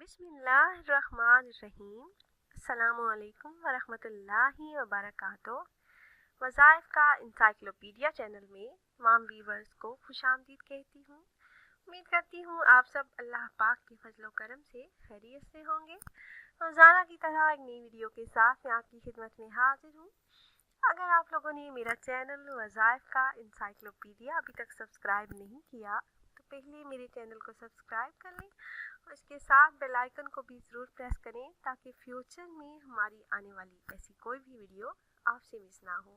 बिस्मिल्लाहिर्रहमानिर्रहीम। अस्सलामुअलैकुम वरहमतुल्लाहि वबरकातुहू। वज़ाइफ का इंसाइक्लोपीडिया चैनल में तमाम व्यूवर्स को खुशामदीद कहती हूँ। उम्मीद करती हूँ आप सब अल्लाह पाक के फजलो करम से खैरियत से होंगे। रोज़ाना की तरह एक नई वीडियो के साथ मैं आपकी खिदमत में हाजिर हूँ। अगर आप लोगों ने मेरा चैनल वज़ाइफ का इंसाइक्लोपीडिया अभी तक सब्सक्राइब नहीं किया तो पहले मेरे चैनल को सब्सक्राइब कर लें और इसके साथ बेल आइकन को भी ज़रूर प्रेस करें ताकि फ्यूचर में हमारी आने वाली ऐसी कोई भी वीडियो आपसे मिस ना हो।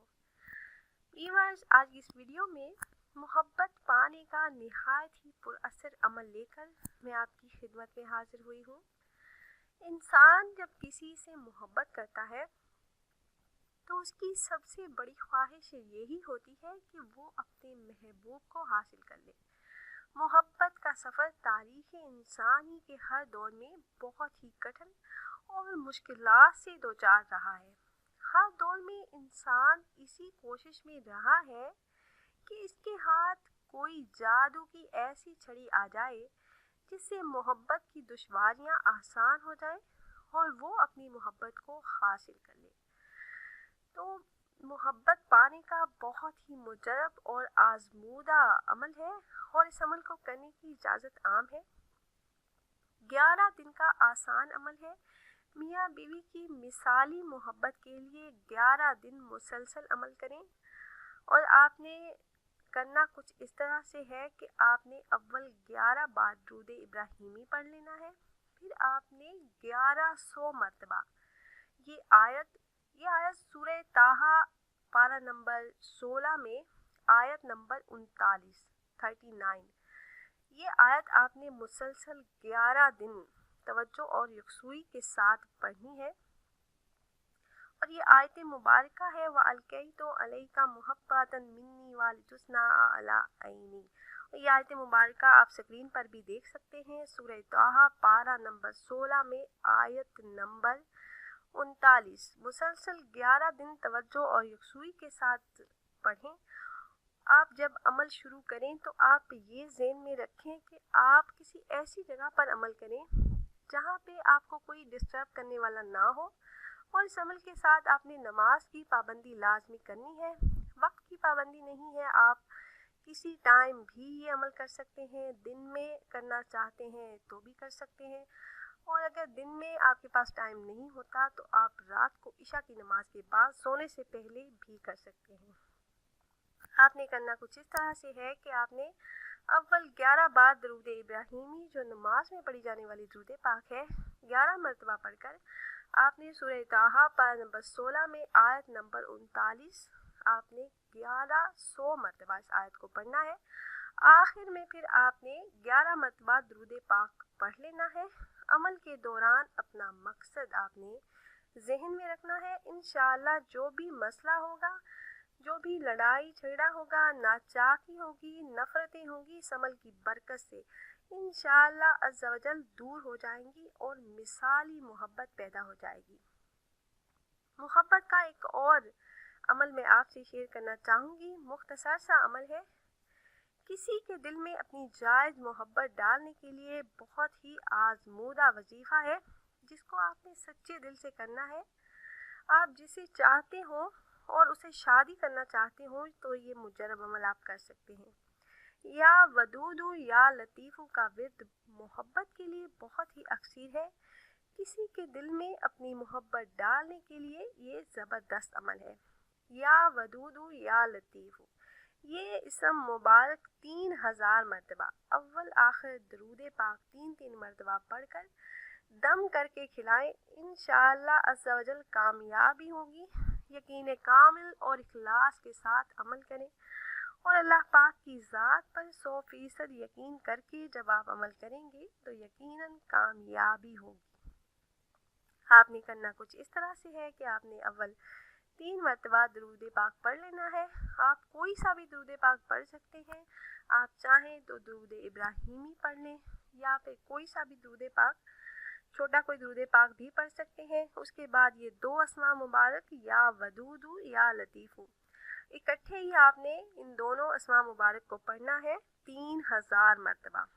व्यूअर्स, आज की इस वीडियो में मोहब्बत पाने का निहायत ही पुरअसर अमल लेकर मैं आपकी खिदमत में हाजिर हुई हूँ। इंसान जब किसी से मोहब्बत करता है तो उसकी सबसे बड़ी ख्वाहिश यही होती है कि वो अपने महबूब को हासिल कर ले। मोहब्बत का सफ़र तारीख़ इंसानी के हर दौर में बहुत ही कठिन और मुश्किलात से दो चार रहा है। हर दौर में इंसान इसी कोशिश में रहा है कि इसके हाथ कोई जादू की ऐसी छड़ी आ जाए जिससे मोहब्बत की दुश्वारियां आसान हो जाए और वो अपनी मोहब्बत को हासिल कर ले। तो मोहब्बत पाने का बहुत ही मुजरब और आजमूदा अमल है और इस अमल को करने की इजाज़त आम है। 11 दिन का आसान अमल है। मियाँ बीवी की मिसाली मोहब्बत के लिए 11 दिन मुसलसल अमल करें और आपने करना कुछ इस तरह से है कि आपने अव्वल 11 बार दुरूद इब्राहिमी पढ़ लेना है। फिर आपने 1100 मरतबा ये आयत सूरह ताहा पारा नंबर 16 में आयत नंबर 39 ये आयत आपने मुसलसल 11 दिन तवज्जो और यकसुई के साथ पढ़नी है। और ये आयत मुबारका है व अलकैतु अलैका मुहब्बतन मिन्नी वालितुस्ना अला ऐनी। ये आयत मुबारका आप स्क्रीन पर भी देख सकते हैं। सूरह ताहा पारा नंबर 16 में आयत नंबर 39 मुसलसल 11 दिन तवज्जो और यकसुई के साथ पढ़ें। आप जब अमल शुरू करें तो आप ये ज़हन में रखें कि आप किसी ऐसी जगह पर अमल करें जहाँ पे आपको कोई डिस्टर्ब करने वाला ना हो। और इस अमल के साथ आपने नमाज की पाबंदी लाजमी करनी है। वक्त की पाबंदी नहीं है, आप किसी टाइम भी ये अमल कर सकते हैं। दिन में करना चाहते हैं तो भी कर सकते हैं और अगर दिन में आपके पास टाइम नहीं होता तो आप रात को इशा की नमाज के बाद सोने से पहले भी कर सकते हैं। आपने करना कुछ इस तरह से है कि आपने अव्वल 11 बार दुरूद इब्राहिमी जो नमाज में पढ़ी जाने वाली दुरूद पाक है 11 मरतबा पढ़कर आपने सूरह ताहा पारा नंबर 16 में आयत नंबर 39 आपने 1100 मरतबा इस आयत को पढ़ना है। आखिर में फिर आपने 11 मरतबा दुरूद पाक पढ़ लेना है। अमल के दौरान अपना मकसद आपने जहन में रखना है। इंशाअल्लाह जो भी मसला होगा, जो भी लड़ाई झगड़ा होगा, नाचाकी होगी, नफरतें होंगी, इस अमल की बरकत से इंशाअल्लाह अज़्ज़ा वजल दूर हो जाएंगी और मिसाली मोहब्बत पैदा हो जाएगी। मोहब्बत का एक और अमल मैं आपसे शेयर करना चाहूँगी। मुख्तसर सा अमल है। किसी के दिल में अपनी जायज़ मोहब्बत डालने के लिए बहुत ही आजमूदा वजीफ़ा है जिसको आपने सच्चे दिल से करना है। आप जिसे चाहते हो और उसे शादी करना चाहते हो तो ये मुजरब अमल आप कर सकते हैं। या वदूदू या लतीफ़ू का विर्द मोहब्बत के लिए बहुत ही अक्सर है। किसी के दिल में अपनी मोहब्बत डालने के लिए ये ज़बरदस्त अमल है। या वदूदू या लतीफ़ू ये इसम मुबारक 3000 मरतबा अव्वल आखिर दुरूद पाक 3 मरतबा पढ़कर दम करके खिलाएं। इंशाअल्लाह अज़्ज़ा वजल कामयाबी होगी। यकीन कामिल और इखलास के साथ अमल करें और अल्लाह पाक की ज़ात पर 100% यकीन करके जब आप अमल करेंगे तो यकीनन कामयाबी होगी। आपने करना कुछ इस तरह से है कि आपने अव्वल 3 मरतबा दुरूद पाक पढ़ लेना है। आप कोई सा भी दुरूद पाक पढ़ सकते हैं। आप चाहें तो दुरूद इब्राहिमी पढ़ लें या फिर कोई सा भी दुरूद पाक, छोटा कोई दुरूद पाक भी पढ़ सकते हैं। उसके बाद ये 2 अस्मा मुबारक या वदूदू या लतीफ़ू इकट्ठे ही आपने इन दोनों अस्मा मुबारक को पढ़ना है 3000 मरतबा।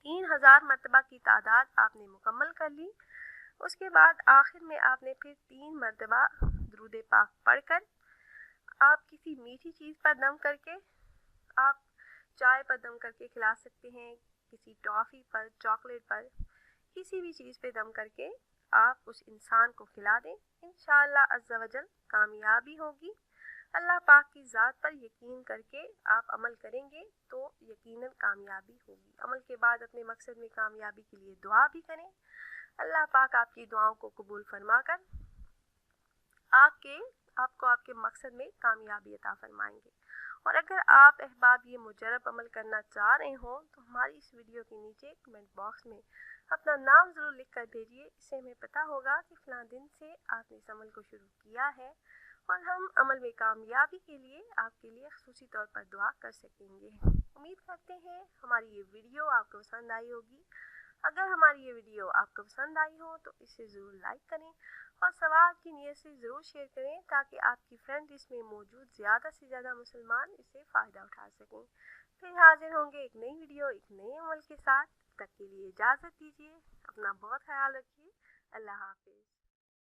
3000 مرتبہ کی تعداد آپ نے مکمل کر لی۔ اس کے بعد آخر میں آپ نے پھر 3 مرتبہ درود پاک پڑھ کر آپ کسی میٹھی چیز پر دم کر کے، آپ چائے پر دم کر کے کھلا سکتے ہیں، کسی ٹافی پر، چاکلیٹ پر، کسی بھی چیز پہ دم کر کے آپ اس انسان کو کھلا دیں۔ انشاءاللہ عز و جل کامیابی ہوگی۔ اللہ پاک کی ذات پر یقین کر کے آپ عمل کریں گے تو یقیناً کامیابی ہوگی۔ عمل کے بعد اپنے مقصد میں کامیابی کے لیے دعا بھی کریں۔ اللہ پاک آپ کی دعاؤں کو قبول فرما کر آپ کو آپ کے مقصد میں کامیابی عطا فرمائیں گے۔ اور اگر آپ احباب یہ مجرب عمل کرنا چاہ رہے ہوں تو ہماری اس ویڈیو کے نیچے کمنٹ باکس میں اپنا نام ضرور لکھ کر بھیجیے، اس سے ہمیں پتہ ہوگا کہ فلاں دن سے آپ نے اس عمل کو شروع کیا ہے اور ہم عمل میں کامیابی کے لیے آپ کے لیے خصوصی طور پر دعا کر سکیں گے۔ امید کرتے ہیں ہماری یہ ویڈیو آپ کو پسند آئی ہوگی۔ اگر ہماری یہ ویڈیو آپ کو پسند آئی ہو تو اسے ضرور لائک کریں اور ثواب کی نیت سے ضرور شیئر کریں تاکہ آپ کی فرینڈ لسٹ میں موجود زیادہ سے زیادہ مسلمان اس سے فائدہ اٹھا سکیں۔ پھر حاضر ہوں گے ایک نئی ویڈیو ایک نئے عمل کے ساتھ۔ تب تک کے لیے اجازت دیجیے، اپنا بہت خیال رکھیے۔ اللہ حافظ۔